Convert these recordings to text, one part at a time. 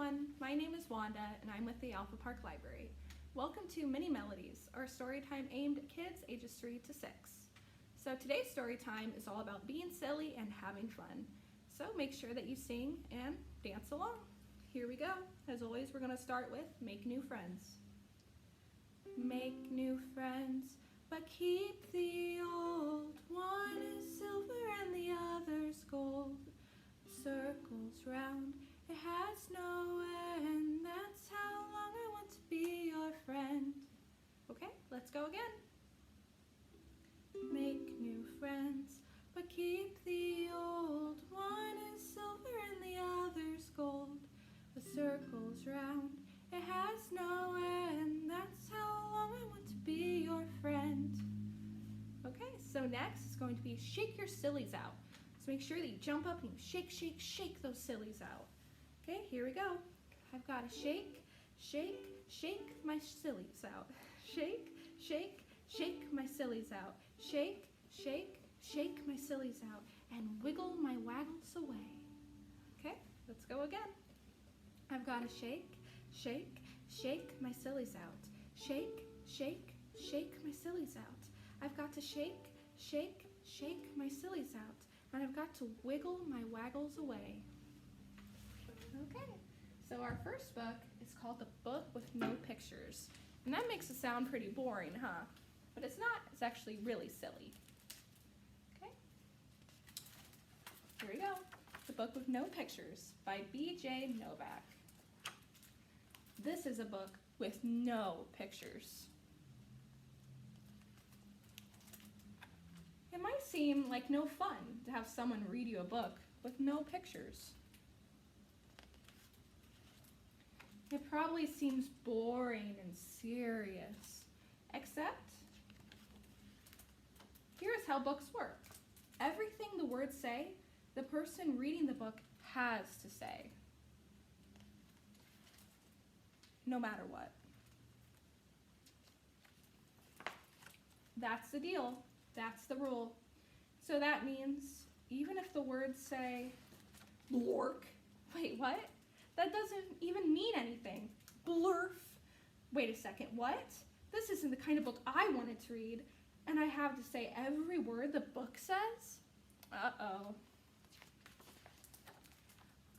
everyone, my name is Wanda and I'm with the Alpha Park Library. Welcome to Mini Melodies, our story time aimed at kids ages 3 to 6. So today's story time is all about being silly and having fun. So make sure that you sing and dance along. Here we go. As always, we're going to start with Make New Friends. Make new friends, but keep the old. One is silver and the other's gold. Circles round, it has no end. That's how long I want to be your friend. Okay, let's go again. Make new friends, but keep the old. One is silver and the other's gold. The circles round, it has no end. That's how long I want to be your friend. Okay, so next is going to be shake your sillies out. So make sure that you jump up and you shake, shake, shake those sillies out. Okay, here we go. I've got to shake, shake, shake my sillies out. Shake, shake, shake my sillies out. Shake, shake, shake my sillies out. And wiggle my waggles away. Okay, let's go again. I've got to shake, shake, shake my sillies out. Shake, shake, shake my sillies out. I've got to shake, shake, shake my sillies out. And I've got to wiggle my waggles away. Okay, so our first book is called The Book with No Pictures. And that makes it sound pretty boring, huh? But it's not, it's actually really silly. Okay, here we go. The Book with No Pictures by B.J. Novak. This is a book with no pictures. It might seem like no fun to have someone read you a book with no pictures. It probably seems boring and serious, except here's how books work. Everything the words say, the person reading the book has to say, no matter what. That's the deal. That's the rule. So that means even if the words say blork, wait, what? That doesn't even mean anything. Blurf. Wait a second, what? This isn't the kind of book I wanted to read, and I have to say every word the book says? Uh-oh.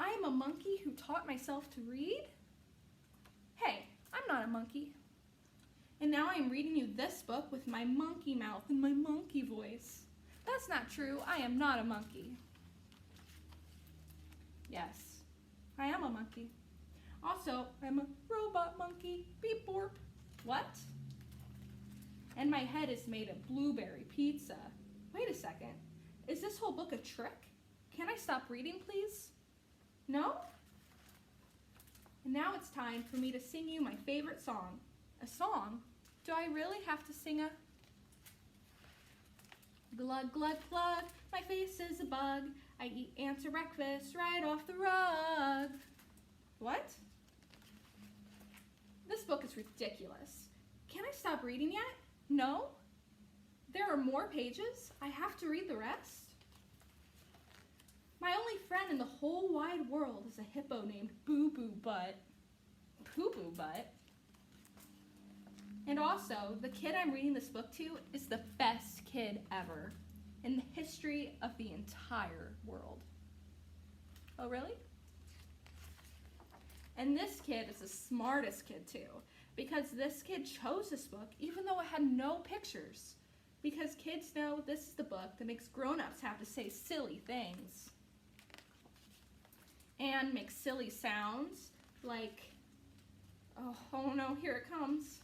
I am a monkey who taught myself to read? Hey, I'm not a monkey. And now I'm reading you this book with my monkey mouth and my monkey voice. That's not true. I am not a monkey. Yes, I am a monkey. Also, I'm a robot monkey. Beep borp. What? And my head is made of blueberry pizza. Wait a second. Is this whole book a trick? Can I stop reading, please? No? And now it's time for me to sing you my favorite song. A song? Do I really have to sing a glug, glug, glug, my face is a bug, I eat ants for breakfast right off the rug. What? This book is ridiculous. Can I stop reading yet? No? There are more pages? I have to read the rest? My only friend in the whole wide world is a hippo named Boo Boo Butt. Poo Boo Butt? And also, the kid I'm reading this book to is the best kid ever in the history of the entire world. Oh, really? And this kid is the smartest kid too, because this kid chose this book even though it had no pictures. Because kids know this is the book that makes grown-ups have to say silly things. And make silly sounds like, oh no, here it comes.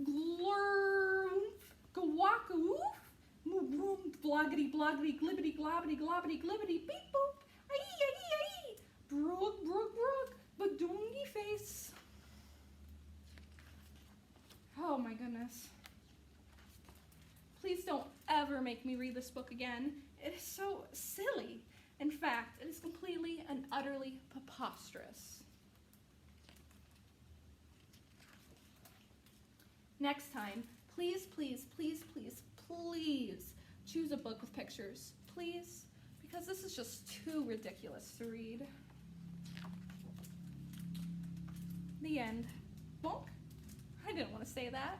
Glurf, gawaka-woof, moo-boom, bloggity, bloggity, glibbity, globbity, globbity, glibbity, beep boop, aee, brook, brook, brook, badoongy face. Oh my goodness. Please don't ever make me read this book again. It is so silly. In fact, it is completely and utterly preposterous. Next time, please, please, please, please, please choose a book with pictures. Please, because this is just too ridiculous to read. The end. Bonk. I didn't want to say that.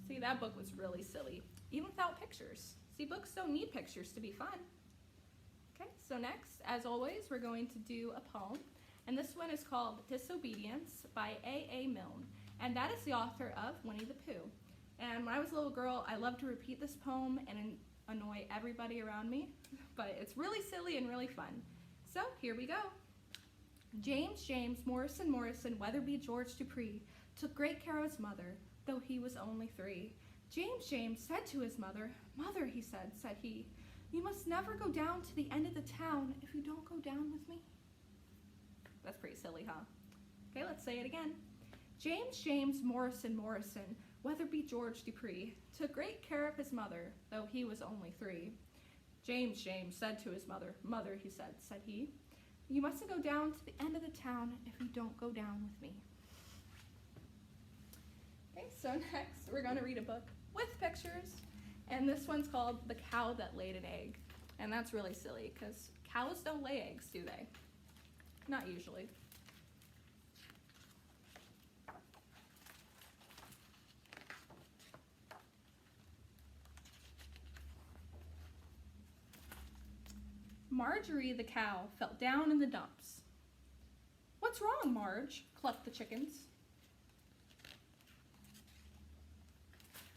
See, that book was really silly, even without pictures. See, books don't need pictures to be fun. Okay, so next, as always, we're going to do a poem. And this one is called Disobedience by A.A. Milne. And that is the author of Winnie the Pooh. And when I was a little girl, I loved to repeat this poem and annoy everybody around me. But it's really silly and really fun. So here we go. James Morrison, Weatherby George Dupree, took great care of his mother, though he was only 3. James said to his mother, "Mother," he said he, "you must never go down to the end of the town if you don't go down with me." That's pretty silly, huh? Okay, let's say it again. James Morrison, Weatherby George Dupree, took great care of his mother, though he was only 3. James said to his mother, "Mother," he said he, "you mustn't go down to the end of the town if you don't go down with me." Okay, so next we're going to read a book with pictures, and this one's called The Cow That Laid an Egg. And that's really silly because cows don't lay eggs, do they? Not usually. Marjorie the cow fell down in the dumps. "What's wrong, Marge?" clucked the chickens.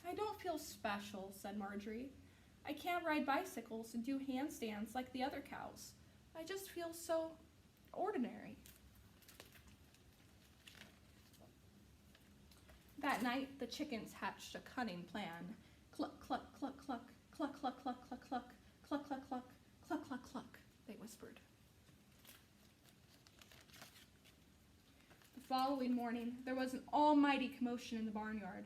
"I don't feel special," said Marjorie. "I can't ride bicycles and do handstands like the other cows. I just feel so ordinary." That night, the chickens hatched a cunning plan. "Cluck, cluck, cluck, cluck, cluck, cluck, cluck, cluck, cluck, cluck, cluck, cluck, cluck, cluck, cluck," they whispered. The following morning, there was an almighty commotion in the barnyard.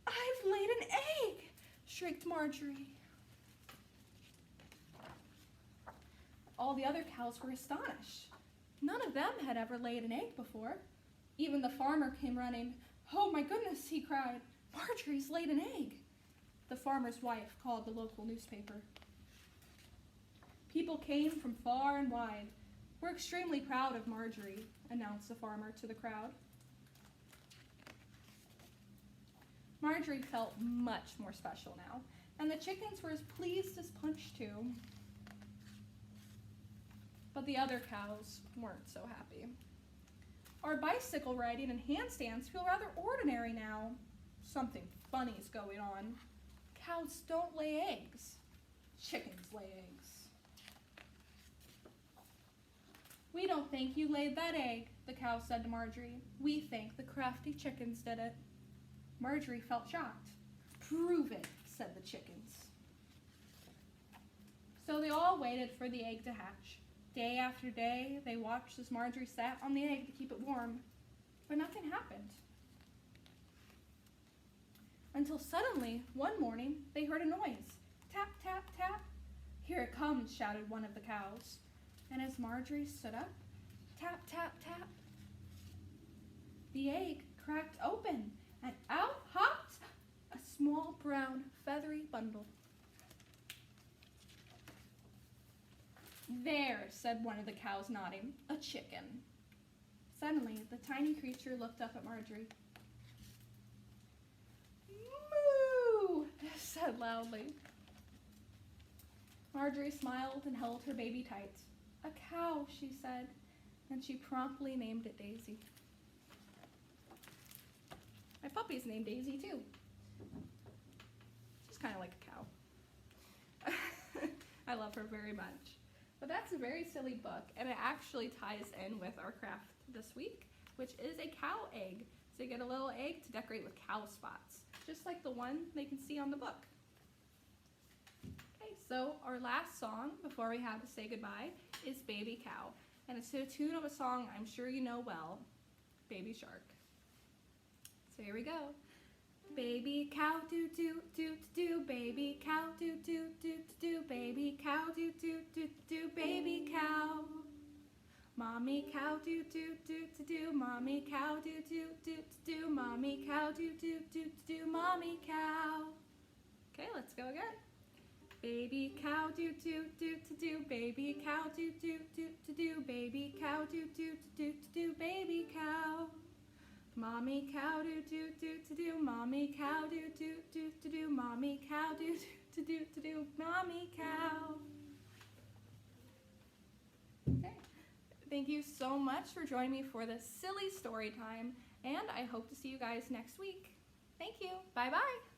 "I've laid an egg!" shrieked Marjorie. All the other cows were astonished. None of them had ever laid an egg before. Even the farmer came running. "Oh my goodness," he cried, "Marjorie's laid an egg." The farmer's wife called the local newspaper. People came from far and wide. "We're extremely proud of Marjorie," announced the farmer to the crowd. Marjorie felt much more special now, and the chickens were as pleased as Punch too. But the other cows weren't so happy. "Our bicycle riding and handstands feel rather ordinary now. Something funny's going on. Cows don't lay eggs. Chickens lay eggs." "We don't think you laid that egg," the cow said to Marjorie. "We think the crafty chickens did it." Marjorie felt shocked. "Prove it," said the chickens. So they all waited for the egg to hatch. Day after day, they watched as Marjorie sat on the egg to keep it warm, but nothing happened. Until suddenly, one morning, they heard a noise. "Tap, tap, tap." "Here it comes," shouted one of the cows. And as Marjorie stood up, tap, tap, tap, the egg cracked open, and out hopped a small brown feathery bundle. "There," said one of the cows, nodding, "a chicken." Suddenly, the tiny creature looked up at Marjorie. "Moo!" it said loudly. Marjorie smiled and held her baby tight. "A cow," she said, and she promptly named it Daisy. My puppy's named Daisy, too. She's kind of like a cow. I love her very much. But that's a very silly book, and it actually ties in with our craft this week, which is a cow egg. So you get a little egg to decorate with cow spots, just like the one they can see on the book. Okay, so our last song before we have to say goodbye is Baby Cow, and it's to the tune of a song I'm sure you know well, Baby Shark. So here we go. Baby cow do do do do, baby cow do do do do, baby cow do do do do, baby cow. Mommy cow do do do do, mommy cow do do do do, mommy cow do do do do, mommy cow. Okay, let's go again. Baby cow do do do to do, baby cow do do do to do, baby cow do do do to do, baby cow. Mommy cow do do do to do, mommy cow do do do to do, mommy cow do do to do, mommy cow. Okay. Thank you so much for joining me for this silly story time, and I hope to see you guys next week. Thank you. Bye-bye.